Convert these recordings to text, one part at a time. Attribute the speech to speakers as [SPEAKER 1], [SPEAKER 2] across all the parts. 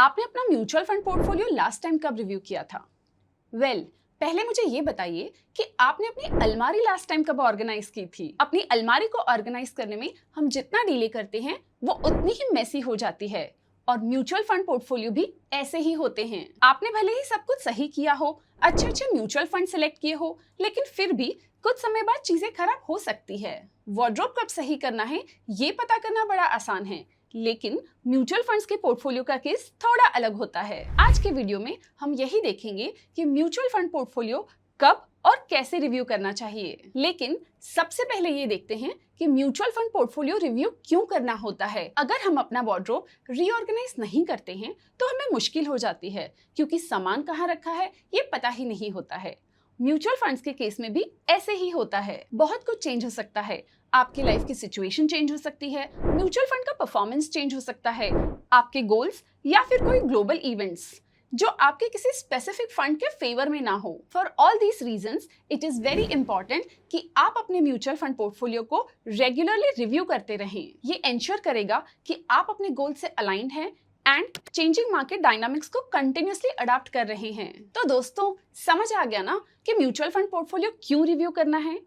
[SPEAKER 1] आपने अपना mutual fund portfolio last time कब रिव्यू किया था? पहले मुझे ये बताइए कि आपने अपनी अलमारी लास्ट टाइम कब ऑर्गेनाइज की थी? अपनी अलमारी को ऑर्गेनाइज करने में हम जितना डिले करते हैं वो उतनी ही मेसी हो जाती है और म्यूचुअल फंड पोर्टफोलियो भी ऐसे ही होते हैं। आपने भले ही सब कुछ सही किया हो, अच्छे म्यूचुअल फंड सिलेक्ट किए हो, लेकिन फिर भी कुछ समय बाद चीजें खराब हो सकती है। वार्डरोब कब सही करना है ये पता करना बड़ा आसान है, लेकिन म्यूचुअल फंड्स के पोर्टफोलियो का केस थोड़ा अलग होता है। आज के वीडियो में हम यही देखेंगे कि म्यूचुअल फंड पोर्टफोलियो कब और कैसे रिव्यू करना चाहिए। लेकिन सबसे पहले ये देखते हैं कि म्यूचुअल फंड पोर्टफोलियो रिव्यू क्यों करना होता है। अगर हम अपना वार्डरोब रीऑर्गेनाइज नहीं करते हैं तो हमें मुश्किल हो जाती है, क्योंकि सामान कहाँ रखा है ये पता ही नहीं होता है। म्यूचुअल फंड्स के केस में भी ऐसे ही होता है। बहुत कुछ चेंज हो सकता है, आपकी लाइफ की सिचुएशन चेंज हो सकती है, म्यूचुअल फंड का परफॉर्मेंस चेंज हो सकता है, आपके गोल्स या फिर कोई ग्लोबल इवेंट्स जो आपके किसी स्पेसिफिक फंड के फेवर में ना हो। For all these reasons it is very important कि आप अपने म्यूचुअल फंड पोर्टफोलियो को रेगुलरली रिव्यू करते रहें। ये इंश्योर करेगा कि आप अपने गोल से अलाइंड हैं एंड चेंजिंग मार्केट डायनामिक्स को कंटिन्यूअसली अडॉप्ट कर रहे हैं। तो दोस्तों, समझ आ गया ना कि म्यूचुअल फंड पोर्टफोलियो क्यों रिव्यू करना है?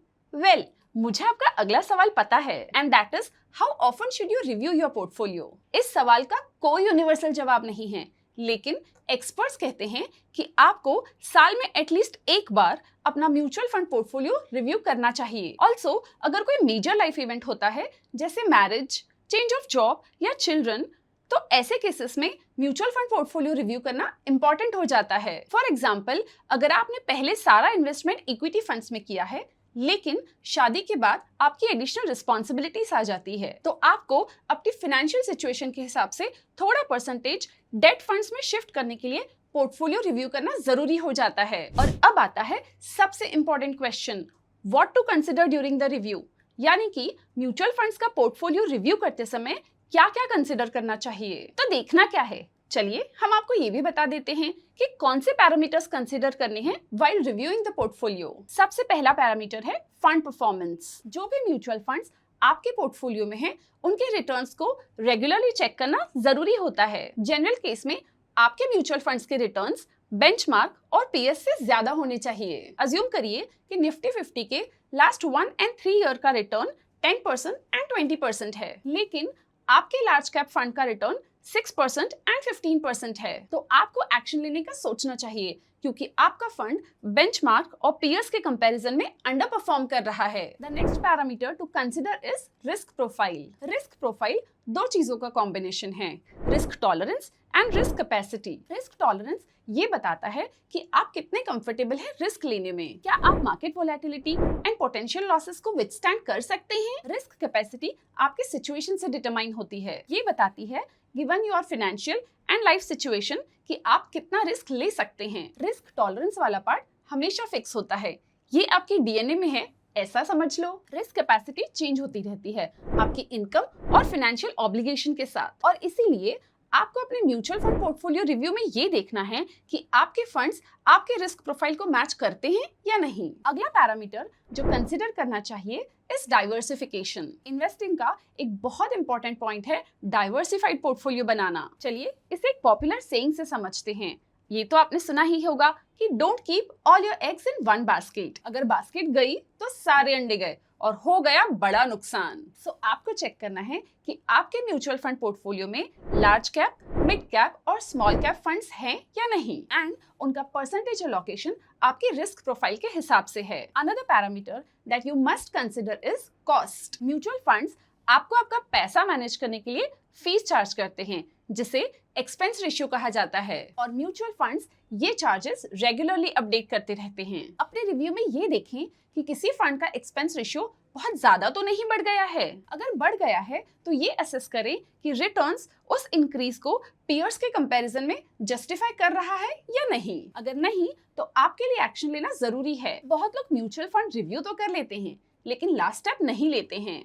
[SPEAKER 1] मुझे आपका अगला सवाल पता है, and that is how often should you review your portfolio. इस सवाल का कोई यूनिवर्सल जवाब नहीं है, लेकिन एक्सपर्ट्स कहते हैं कि आपको साल में एटलीस्ट एक बार अपना म्यूचुअल फंड पोर्टफोलियो रिव्यू करना चाहिए। ऑल्सो अगर कोई मेजर लाइफ इवेंट होता है जैसे मैरिज, चेंज ऑफ जॉब या चिल्ड्रन, तो ऐसे केसेस में म्यूचुअल फंड पोर्टफोलियो रिव्यू करना इंपॉर्टेंट हो जाता है। फॉर एग्जाम्पल, अगर आपने पहले सारा इन्वेस्टमेंट इक्विटी फंड्स में किया है, लेकिन शादी के बाद आपकी एडिशनल रिस्पॉन्सिबिलिटीज आ जाती है, तो आपको अपनी फाइनेंशियल सिचुएशन के हिसाब से थोड़ा परसेंटेज डेट फंड्स में शिफ्ट करने के लिए पोर्टफोलियो रिव्यू करना जरूरी हो जाता है। और अब आता है सबसे important question, what to consider during the review. यानी कि म्यूचुअल फंड्स का पोर्टफोलियो रिव्यू करते समय क्या क्या कंसिडर करना चाहिए। तो देखना क्या है, चलिए हम आपको ये भी बता देते हैं कि कौन से पैरामीटर्स कंसीडर करने हैं व्हाइल रिव्यूइंग द पोर्टफोलियो। सबसे पहला पैरामीटर है फंड परफॉर्मेंस। जो भी म्यूचुअल फंड्स आपके पोर्टफोलियो में हैं, उनके रिटर्न्स को रेगुलरली चेक करना जरूरी होता है। जनरल केस में आपके म्यूचुअल फंड्स के रिटर्न्स बेंचमार्क और पीएस से ज्यादा होने चाहिए। अज्यूम करिए कि निफ्टी 50 के लास्ट 1 and 3 ईयर का रिटर्न 10% एंड 20% है, लेकिन आपके लार्ज कैप फंड का रिटर्न 6% एंड 15% है, तो आपको एक्शन लेने का सोचना चाहिए, क्योंकि आपका फंड बेंचमार्क और पीयर्स के कंपैरिजन में अंडर परफॉर्म कर रहा है। The next parameter to consider is risk profile. Risk profile दो चीजों का कॉम्बिनेशन है, risk tolerance and risk capacity. Risk tolerance ये बताता है कि आप कितने कंफर्टेबल हैं रिस्क लेने में। क्या आप market volatility and potential losses को विथस्टैंड कर सकते हैं? रिस्क कैपेसिटी आपके सिचुएशन से डिटरमाइन होती है। ये बताती है given your financial and life situation कि आप कितना रिस्क ले सकते हैं। रिस्क टॉलरेंस वाला पार्ट हमेशा फिक्स होता है, ये आपके डीएनए में है, ऐसा समझ लो। रिस्क कैपेसिटी चेंज होती रहती है आपकी इनकम और फाइनेंशियल ऑब्लिगेशन के साथ, और इसीलिए आपको अपने म्यूचुअल फंड पोर्टफोलियो रिव्यू में ये देखना है कि आपके फंड्स आपके रिस्क प्रोफाइल को मैच करते हैं या नहीं। अगला पैरामीटर जो कंसीडर करना चाहिए इज डाइवर्सिफिकेशन। इन्वेस्टिंग का एक बहुत इंपॉर्टेंट पॉइंट है डाइवर्सिफाइड पोर्टफोलियो बनाना। चलिए इसे एक पॉपुलर सेइंग से समझते हैं। ये तो आपने सुना ही होगा कि don't keep all your eggs in one basket. अगर बास्केट गई तो सारे अंडे गए और हो गया बड़ा नुकसान। सो आपको चेक करना है कि आपके म्यूचुअल फंड पोर्टफोलियो में लार्ज कैप, मिड कैप और स्मॉल कैप फंड्स हैं या नहीं, एंड उनका परसेंटेज एलोकेशन आपकी रिस्क प्रोफाइल के हिसाब से है। Another parameter that you must consider is cost. Mutual funds आपको आपका पैसा मैनेज करने के लिए फीस चार्ज करते हैं, जिसे एक्सपेंस रेशियो कहा जाता है, और म्यूचुअल फंड्स ये चार्जेस रेगुलरली अपडेट करते रहते हैं। अपने रिव्यू में ये देखें कि किसी फंड का एक्सपेंस रेशियो बहुत ज्यादा तो नहीं बढ़ गया है। अगर बढ़ गया है तो ये असेस करें कि रिटर्न्स उस इंक्रीज को पीयर्स के कंपैरिजन में जस्टिफाई कर रहा है या नहीं। अगर नहीं तो आपके लिए एक्शन लेना जरूरी है। बहुत लोग म्यूचुअल फंड रिव्यू तो कर लेते हैं, लेकिन लास्ट स्टेप नहीं लेते हैं।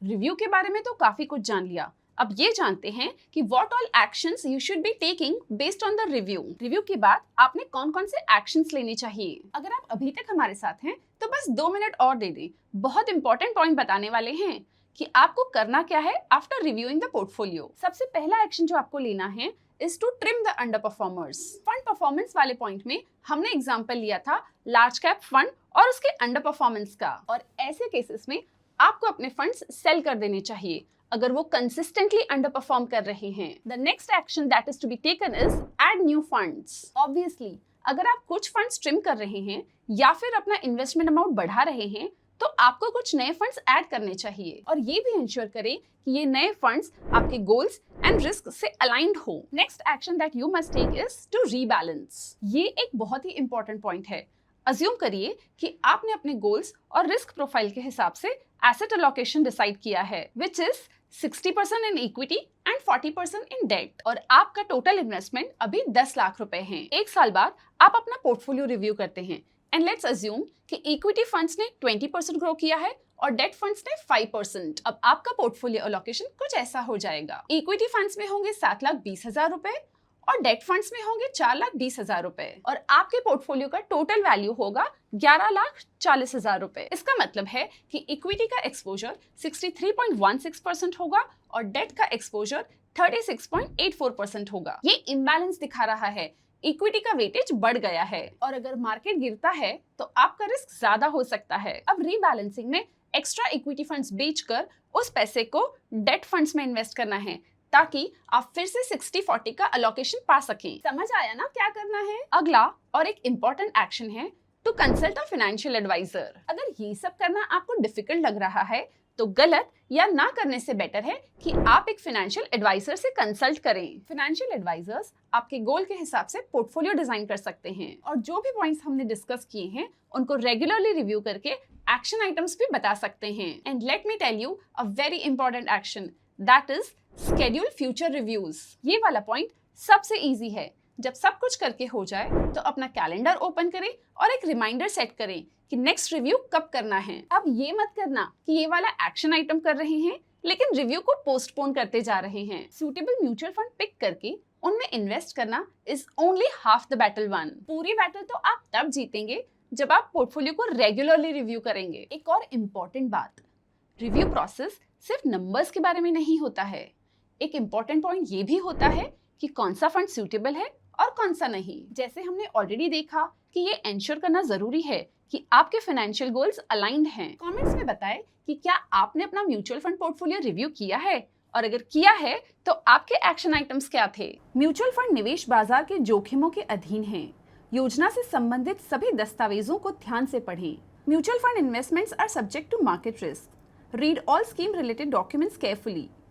[SPEAKER 1] रिव्यू के बारे में तो काफी कुछ जान लिया, अब ये जानते हैं कि what all actions you should be taking based on the review. Review के बाद आपने कौन कौन से एक्शंस लेने चाहिए। अगर आप अभी तक हमारे साथ हैं तो बस 2 मिनट और दे दें, बहुत इंपॉर्टेंट पॉइंट बताने वाले हैं कि आपको करना क्या है आफ्टर रिव्यूइंग द पोर्टफोलियो। सबसे पहला एक्शन जो आपको लेना है is to trim the underperformers. Fund performance वाले पॉइंट में हमने एग्जांपल लिया था लार्ज कैप फंड और उसके अंडर परफॉर्मेंस का, और ऐसे केसेस में आपको अपने फंड्स सेल कर देने चाहिए अगर वो कंसिस्टेंटली अंडर परफॉर्म कर रहे हैं. The next action that is to be taken is add new funds. Obviously अगर आप कुछ फंड्स ट्रिम कर रहे हैं या फिर अपना इन्वेस्टमेंट अमाउंट बढ़ा रहे हैं तो आपको कुछ नए फंड्स ऐड करने चाहिए, और ये भी इंश्योर करें कि ये नए फंड्स आपके गोल्स एंड रिस्क से अलाइंड हो. Next action that you must take is to rebalance. ये एक बहुत ही इंपॉर्टेंट पॉइंट है. अज्यूम करिए कि आपने अपने गोल्स और रिस्क प्रोफाइल के हिसाब से एसेट अलोकेशन डिसाइड किया है, which is 60% in equity and 40% in debt, और आपका टोटल इन्वेस्टमेंट अभी 10 लाख रुपए हैं. एक साल बाद आप अपना पोर्टफोलियो रिव्यू करते हैं एंड लेट्स अज्यूम कि इक्विटी फंड्स ने 20% ग्रो किया है और डेट फंड्स ने 5%. अब आपका पोर्टफोलियो अलोकेशन कुछ ऐसा हो जाएगा. इक्विटी फंड्स में होंगे 7,20,000 रुपए और डेट फंड्स में होंगे 4,20,000 रुपए, और आपके पोर्टफोलियो का टोटल वैल्यू होगा 11,40,000 रुपए. इसका मतलब है कि इक्विटी का एक्सपोजर 63.16% होगा और डेट का एक्सपोजर 36.84% होगा. ये इम्बैलेंस दिखा रहा है. इक्विटी का वेटेज बढ़ गया है और अगर मार्केट गिरता है तो आपका रिस्क ज्यादा हो सकता है. अब रीबैलेंसिंग में एक्स्ट्रा इक्विटी फंड्स बेचकर उस पैसे को डेट फंड्स में इन्वेस्ट करना है ताकि आप फिर से 60-40 का अलोकेशन पा सकें. समझ आया ना क्या करना है? अगला और एक इम्पॉर्टेंट एक्शन है to consult a financial advisor. अगर ये सब करना आपको डिफिकल्ट लग रहा है तो गलत या ना करने से बेटर है कि आप एक फाइनेंशियल एडवाइजर से कंसल्ट करें. फाइनेंशियल एडवाइजर्स आपके गोल के हिसाब से पोर्टफोलियो डिजाइन कर सकते हैं और जो भी पॉइंट्स हमने डिस्कस किए हैं उनको रेगुलरली रिव्यू करके एक्शन आइटम्स भी बता सकते हैं. And let me tell you a very important action, that is schedule future reviews. ये वाला पॉइंट सबसे इजी है. जब सब कुछ करके हो जाए तो अपना कैलेंडर ओपन करें और एक रिमाइंडर सेट करें कि नेक्स्ट रिव्यू कब करना है. अब ये मत करना कि ये वाला एक्शन आइटम कर रहे हैं लेकिन रिव्यू को पोस्टपोन करते जा रहे हैं. सूटेबल म्यूचुअल फंड पिक करके उनमें इन्वेस्ट करना is only half the battle one. पूरी बैटल तो आप तब जीतेंगे जब आप पोर्टफोलियो को रेगुलरली रिव्यू करेंगे. एक और इम्पॉर्टेंट बात, रिव्यू प्रोसेस सिर्फ नंबर्स के बारे में नहीं होता है. एक इम्पॉर्टेंट पॉइंट ये भी होता है कि कौन सा फंड सूटेबल है और कौन सा नहीं. जैसे हमने ऑलरेडी देखा कि ये एंश्योर करना जरूरी है कि आपके फाइनेंशियल गोल्स अलाइंड हैं. कमेंट्स में बताएं कि क्या आपने अपना म्यूचुअल फंड पोर्टफोलियो रिव्यू किया है, और अगर किया है तो आपके एक्शन आइटम्स क्या थे. म्यूचुअल फंड निवेश बाजार के जोखिमों के अधीन हैं. योजना से संबंधित सभी दस्तावेजों को ध्यान से पढ़ें. Mutual fund investments are subject to market risk. Read all scheme related documents carefully.